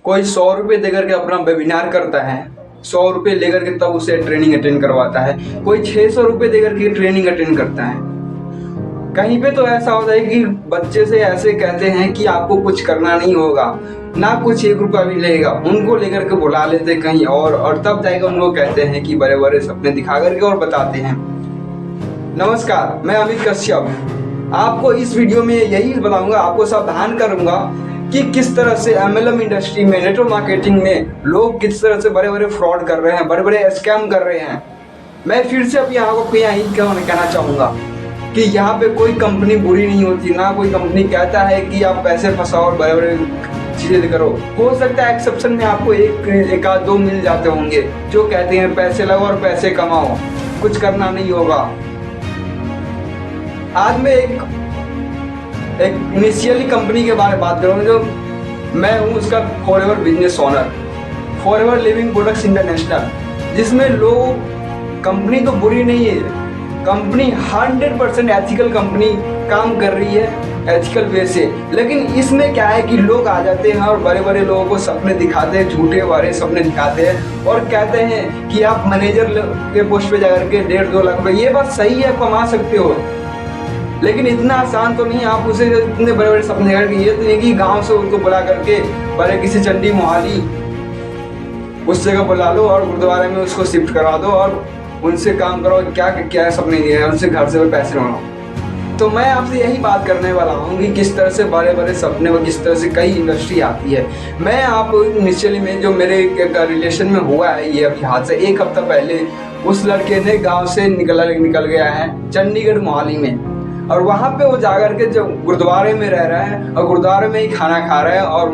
कोई 100 रुपये देकर के अपना वेबिनार करता है, 100 रुपये लेकर के तब उसे ट्रेनिंग अटेंड करवाता है। कोई 600 रुपये देकर के ट्रेनिंग अटेंड करता है। कहीं पे तो ऐसा होता है कि बच्चे से ऐसे कहते हैं कि आपको कुछ करना नहीं होगा, ना कुछ 1 रुपया भी लेगा, उनको लेकर के बुला लेते कहीं और तब जाकर उनको कहते हैं कि बड़े बड़े सपने दिखा करके और बताते हैं। नमस्कार, मैं अमित कश्यप। आपको इस वीडियो में यही बताऊंगा, आपको सावधान करूंगा कि किस तरह से MLM इंडस्ट्री में, नेटवर्क मार्केटिंग में लोग किस तरह से बड़े बड़े फ्रॉड कर रहे हैं, बड़े बड़े स्कैम कर रहे हैं। मैं फिर से अब यहाँ को यही कहना चाहूँगा कि यहाँ पे कोई कंपनी बुरी नहीं होती, ना कोई कंपनी कहता है कि आप पैसे फंसाओ और बड़े बड़े चीज़ें करो। हो सकता है एक्सेप्शन में आपको एक आध दो मिल जाते होंगे जो कहते हैं पैसे लगाओ और पैसे कमाओ, कुछ करना नहीं होगा। आज मैं एक इनिशियली कंपनी के बारे में बात करूँगा जो मैं हूँ उसका forever business owner, forever living products international, जिसमें लोग, कंपनी तो बुरी नहीं है, कंपनी 100% एथिकल कंपनी काम कर रही है एथिकल वे से। लेकिन इसमें क्या है कि लोग आ जाते हैं और बड़े बड़े लोगों को सपने दिखाते हैं, झूठे वाले सपने दिखाते हैं और कहते हैं कि आप मैनेजर के पोस्ट पे जाकर के 1.5-2 लाख रुपए, ये बात सही है, कमा सकते हो, लेकिन इतना आसान तो नहीं। आप उसे इतने बड़े बड़े सपने करके, ये तो नहीं कि गाँव से उनको बुला करके बड़े किसी चंडी मोहाली उस जगह बुला लो और गुरुद्वारे में उसको शिफ्ट करा दो और उनसे काम करो, क्या क्या सपने दिए हैं, उनसे घर से पैसे मांगो। तो मैं आपसे यही बात करने वाला हूँ कि किस तरह से बड़े बड़े सपने और किस तरह से कई इंडस्ट्री आती है। मैं आप इनिशियली में जो मेरे रिलेशन में हुआ है ये अभी हाथ से 1 हफ्ता पहले, उस लड़के ने गांव से निकल गया है चंडीगढ़ मोहाली में, और वहाँ पे वो जाकर के जब गुरुद्वारे में रह रहा है और गुरुद्वारे में ही खाना खा रहा है और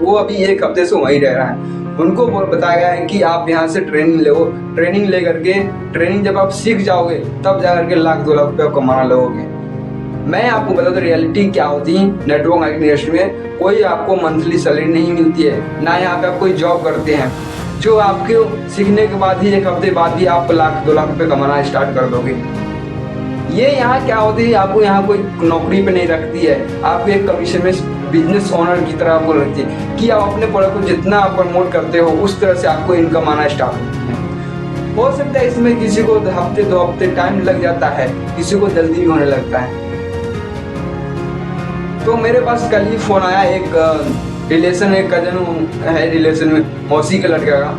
वो अभी 1 हफ्ते से वहीं रह रहा है। उनको बताया गया है कि आप यहाँ से ट्रेनिंग लो, ट्रेनिंग ले करके, ट्रेनिंग जब आप सीख जाओगे तब जा करके 1-2 लाख रुपये कमाना लोगे। मैं आपको बता दूं रियलिटी क्या होती है नेटवर्क मार्केटिंग इंडस्ट्री में। कोई आपको मंथली सैलरी नहीं मिलती है, ना यहाँ पे आप कोई जॉब करते हैं जो आपके सीखने के बाद ही 1 हफ्ते बाद ही आप 1-2 लाख रुपये कमाना स्टार्ट कर दोगे। ये यहाँ क्या होती है, आपको यहाँ कोई नौकरी पे नहीं रखती है, आपको एक कमीशन में बिजनेस ओनर की तरह आपको रखती है कि आप अपने प्रोडक्ट को जितना आप प्रमोट करते हो उस तरह से आपको इनकम आना स्टार्ट होती है। हो सकता है इसमें किसी को 1 हफ्ते 2 हफ्ते टाइम लग जाता है, किसी को जल्दी भी होने लगता है। तो मेरे पास कल ही फोन आया, एक रिलेशन, एक कजन है रिलेशन में, मौसी के लड़के का,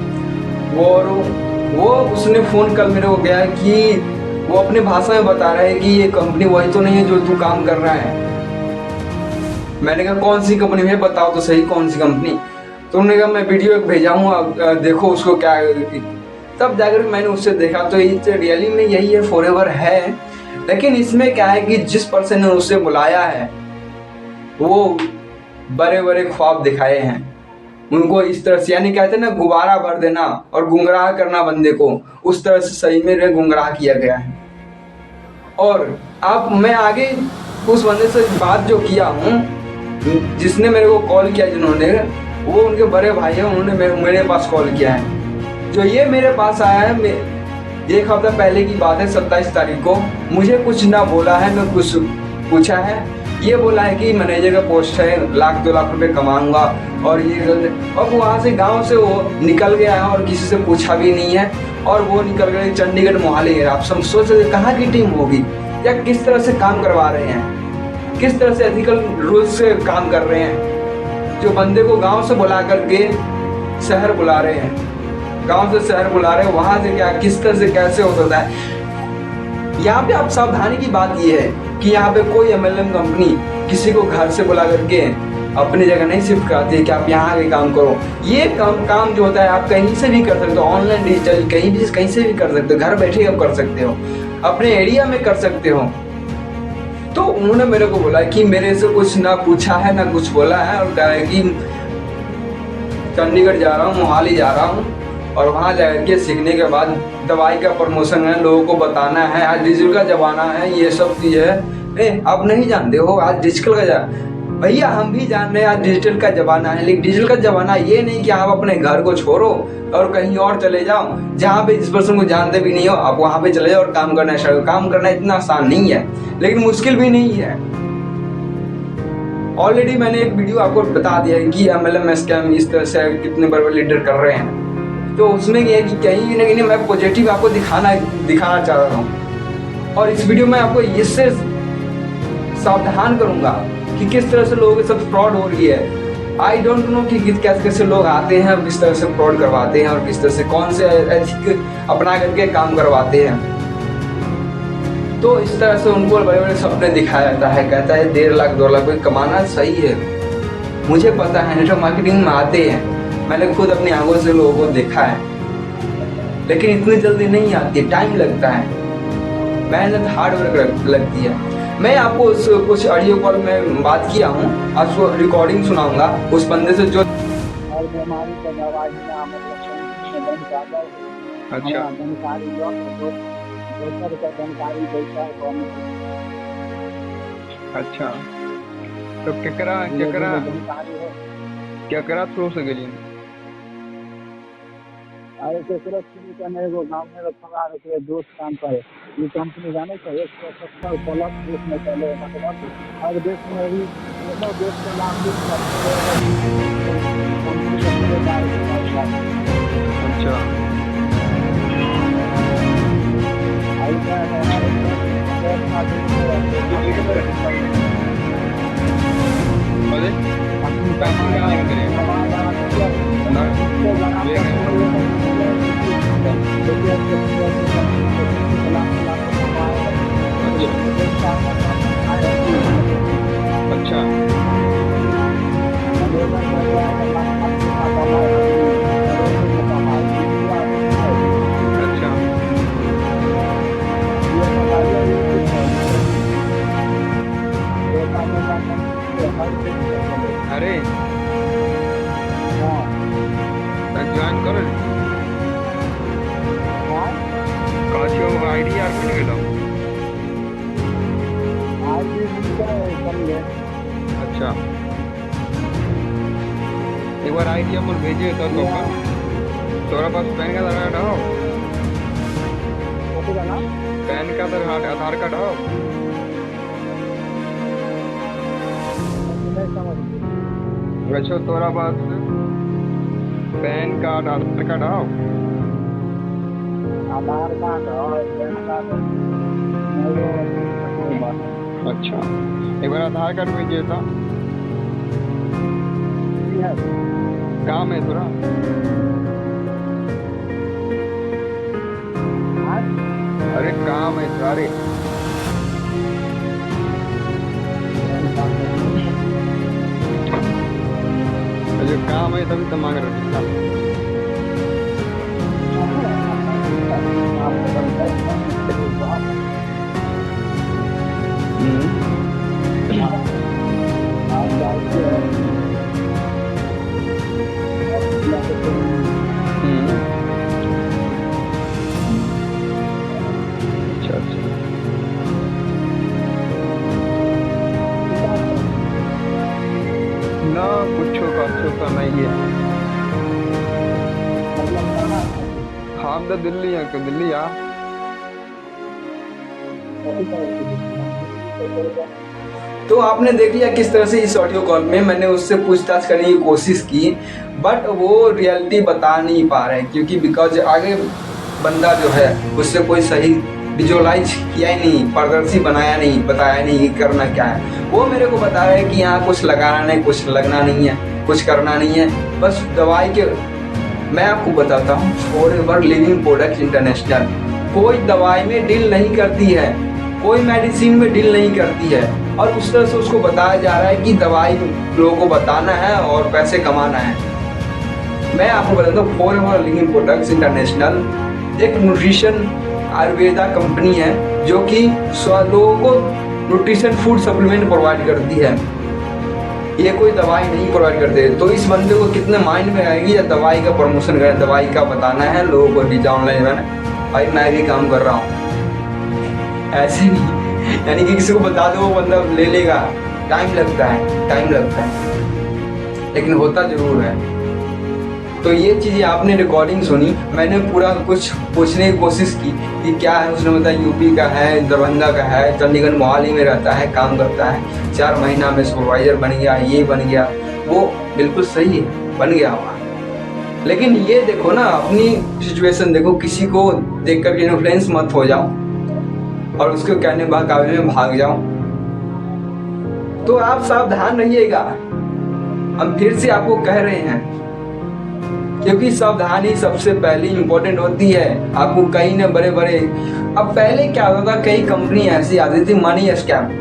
वो उसने फोन कल मेरे को गया कि वो अपने भाषा में बता रहा है कि ये कंपनी वही तो नहीं है जो तू काम कर रहा है। मैंने कहा कौन सी कंपनी है, बताओ तो सही कौन सी कंपनी। तो उन्होंने कहा मैं वीडियो एक भेजा हूँ, देखो उसको क्या। तब जाकर मैंने उससे देखा तो रियली में यही है, फॉरएवर है। लेकिन इसमें क्या है कि जिस पर्सन ने उससे बुलाया है वो बड़े बड़े ख्वाब दिखाए हैं उनको, इस तरह से, यानी कहते हैं ना गुब्बारा भर देना और गुमराह करना बंदे को, उस तरह से सही में गुमराह किया गया है। और अब मैं आगे उस बंदे से बात जो किया हूँ, जिसने मेरे को कॉल किया, जिन्होंने, वो उनके बड़े भाई हैं, उन्होंने मेरे पास कॉल किया है। जो ये मेरे पास आया है, 1 हफ्ता पहले की बात है, 27 तारीख को, मुझे कुछ ना बोला है, मैं कुछ पूछा है, ये बोला है कि मैनेजर का पोस्ट है, 1-2 लाख रुपए कमाऊंगा और ये। अब वहाँ से गांव से वो निकल गया है और किसी से पूछा भी नहीं है, और वो निकल गए चंडीगढ़ मोहाली है। आप सब सोच रहे कहाँ की टीम होगी या किस तरह से काम करवा रहे हैं, किस तरह से एथिकल रूल से काम कर रहे हैं, जो बंदे को गांव से बुला करके शहर बुला रहे हैं, गांव से शहर बुला रहे हैं, वहाँ से क्या, किस तरह से कैसे हो सकता है। यहाँ पे आप सावधानी की बात ये है कि यहाँ पे कोई MLM कंपनी किसी को घर से बुला करके अपनी जगह नहीं शिफ्ट कराती है कि आप यहाँ आके काम करो। ये काम जो होता है आप कहीं से भी कर सकते हो, ऑनलाइन डिजिटल कहीं से भी कर सकते हो, घर बैठे आप कर सकते हो, अपने एरिया में कर सकते हो। तो उन्होंने मेरे को बोला कि मेरे से कुछ ना पूछा है ना कुछ बोला है, और कहा है कि चंडीगढ़ जा रहा हूँ, मोहाली जा रहा हूँ, और वहाँ जाकर के सीखने के बाद दवाई का प्रमोशन है, लोगों को बताना है, आज डिजिटल का ज़माना है, ये सब चीज़ है। आप नहीं जानते हो आज डिजिटल का भैया, हम भी जान रहे हैं आज डिजिटल का ज़माना है, लेकिन डिजिटल का ज़माना ये नहीं कि आप अपने घर को छोड़ो और कहीं और चले जाओ जहाँ पे जिस पर्सन को जानते भी नहीं हो, आप वहाँ पे चले जाओ और काम करना स्टार्ट। काम करना इतना आसान नहीं है, लेकिन मुश्किल भी नहीं है। ऑलरेडी मैंने एक वीडियो आपको बता दिया है कि MLM स्कैम इस तरह से कितने बड़े बड़े लीडर कर रहे हैं। तो उसमें ये है कि कहीं ना कहीं मैं पॉजिटिव आपको दिखाना चाह रहा हूँ, और इस वीडियो में आपको इससे सावधान करूंगा कि किस तरह से लोगों के साथ फ्रॉड हो रही है। आई डोंट नो कि कैसे कैसे लोग आते हैं, किस तरह से फ्रॉड करवाते हैं, और किस तरह से कौन से एथिक अपना करके काम करवाते हैं। तो इस तरह से उनको बड़े बड़े सपने दिखाया जाता है, कहता है 1.5 लाख 2 लाख कोई कमाना सही है। मुझे पता है नेटवर्क मार्केटिंग में आते हैं, मैंने खुद अपनी आंखों से लोगों को देखा है, लेकिन इतनी जल्दी नहीं आती, टाइम लगता है, मेहनत हार्ड वर्क लगती है। मैं आपको कुछ ऑडियो कॉल में बात किया हूँ, आपको रिकॉर्डिंग सुनाऊंगा उस बंदे से जो अच्छा तो केकरा थ्रू से गेली? अरे केकरो शुरू करने एगो गाँव में रखा रखे दोस्त काम करे। ये कंपनी जाने का 170 प्लस देश में चले, मतलब हर देश में भी मतलब देश के नाम भी कंपनी का पूरे अच्छा अच्छा अरे ज्वाइन करो कहाँ आईडी यार मिल गया। अच्छा एक बार आईडी हम भेजे तो तोरा पास पैन कार्ड आधार कार्ड हो? पैन कार्ड आधार कार्ड हो? अच्छा तोरा पास पैन कार्ड आधार कार्ड हो? आधार कार्ड और पैन कार्ड। अच्छा एक बार आधार कार्ड भेजिए था, काम है थोड़ा। अरे काम है सारे जो काम है तभी तो मांग रहे थे। अच्छा अच्छा ना कुछ का नहीं है। हम तो दिल्ली है, दिल्ली आ तो आपने देख लिया किस तरह से इस ऑडियो कॉल में मैंने उससे पूछताछ करने की कोशिश की, बट वो रियलिटी बता नहीं पा रहे, क्योंकि बिकॉज आगे बंदा जो है उससे कोई सही विजुअलाइज किया ही नहीं, पारदर्शी बनाया नहीं, बताया नहीं करना क्या है। वो मेरे को बता रहे हैं कि यहाँ कुछ लगाना नहीं, कुछ लगना नहीं है, कुछ करना नहीं है, बस दवाई के। मैं आपको बताता हूँ फॉरएवर लिविंग प्रोडक्ट्स इंटरनेशनल कोई दवाई में डील नहीं करती है, कोई मेडिसिन में डील नहीं करती है, और उस तरह से उसको बताया जा रहा है कि दवाई लोगों को बताना है और पैसे कमाना है। मैं आपको बताता हूँ फॉरएवर लिविंग प्रोडक्ट्स इंटरनेशनल एक न्यूट्रिशन आयुर्वेदा कंपनी है जो कि लोगों को न्यूट्रिशन फूड सप्लीमेंट प्रोवाइड करती है, ये कोई दवाई नहीं प्रोवाइड करते। तो इस बंदे को कितने माइंड में आएगी या दवाई का प्रमोशन करें, दवाई का बताना है लोगों को भी ऑनलाइन में, भाई मैं भी काम कर रहा हूँ ऐसे नहीं, यानी कि किसी को बता दो वो बंदा ले लेगा, टाइम लगता है, लेकिन होता जरूर है। तो ये चीज़ें आपने रिकॉर्डिंग सुनी, मैंने पूरा कुछ पूछने की कोशिश की कि क्या है। उसने बताया यूपी का है, दरभंगा का है, चंडीगढ़ मोहाली में रहता है, काम करता है, 4 महीना में सुपरवाइज़र बन गया, ये बन गया, वो बिल्कुल सही है, बन गया होगा। लेकिन ये देखो ना, अपनी सिचुएशन देखो, किसी को देख कर के इन्फ्लुएंस मत हो जाओ और उसके कहने बहकावे में भाग जाओ। तो आप सावधान रहिएगा, हम फिर से आपको कह रहे हैं, क्योंकि सावधानी सबसे पहली इंपॉर्टेंट होती है। आपको कहीं न बड़े बड़े, अब पहले क्या होता था, कई कंपनी ऐसी आती थी मनी स्कैम।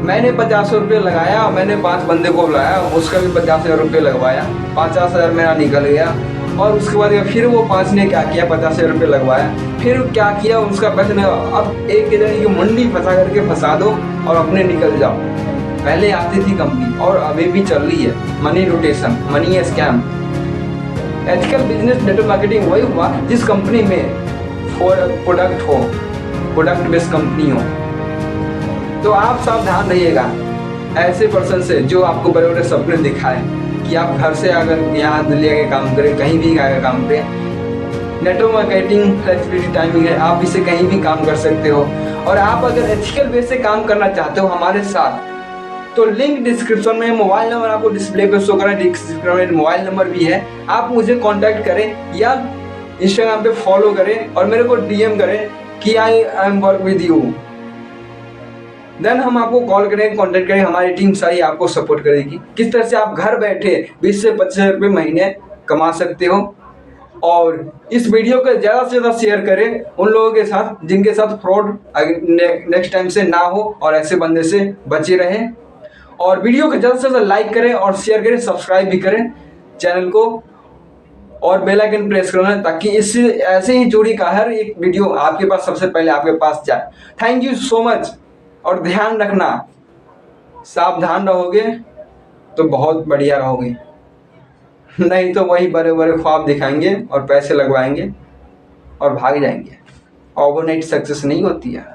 मैंने 50 रुपये लगाया, मैंने 5 बंदे को बुलाया, उसका भी 50,000 रुपये लगवाया, 50,000 मेरा निकल गया। और उसके बाद फिर वो 5 ने क्या किया, 50,000 रुपये लगवाया, फिर क्या किया, उसका पैसे ने अब एक जने की मुंडी फंसा करके फंसा दो और अपने निकल जाओ। पहले आती थी कंपनी और अभी भी चल रही है money rotation, money scam. Ethical business network marketing वही हुआ जिस कंपनी में प्रोडक्ट हो, प्रोडक्ट बेस्ड कंपनी हो। तो आप सावधान रहिएगा ऐसे पर्सन से जो आपको बड़े बड़े सपने दिखाए कि आप घर से अगर यहाँ दिल्ली आके काम करें, कहीं भी आगे काम पे। नेटवर्क मार्केटिंग फ्लेक्सिबिलिटी टाइमिंग है, आप इसे कहीं भी काम कर सकते हो। और आप अगर एथिकल वे से काम करना चाहते हो हमारे साथ, तो लिंक डिस्क्रिप्शन में, मोबाइल नंबर आपको डिस्प्ले पे शो कर रहा है, डिस्क्रिप्शन में मोबाइल नंबर भी है, आप मुझे कांटेक्ट करें या इंस्टाग्राम पे फॉलो करें और मेरे को डीएम करें कि I am work with you. Then हम आपको कॉल करें, कांटेक्ट करें, हमारी टीम सारी आपको सपोर्ट करेगी किस तरह से आप घर बैठे 20 से 25,000 रुपये महीने कमा सकते हो। और इस वीडियो को ज़्यादा से ज़्यादा शेयर करें उन लोगों के साथ जिनके साथ फ्रॉड नेक्स्ट टाइम से ना हो और ऐसे बंदे से बचे रहें। और वीडियो को ज़्यादा से ज़्यादा लाइक करें और शेयर करें, सब्सक्राइब भी करें चैनल को और बेल आइकन प्रेस करना, ताकि इससे ऐसे ही जुड़ी का हर एक वीडियो आपके पास सबसे पहले आपके पास जाए। Thank you so much. और ध्यान रखना, सावधान रहोगे तो बहुत बढ़िया रहोगे, नहीं तो वही बड़े बड़े ख्वाब दिखाएंगे और पैसे लगवाएंगे और भाग जाएंगे। ओवरनाइट सक्सेस नहीं होती है।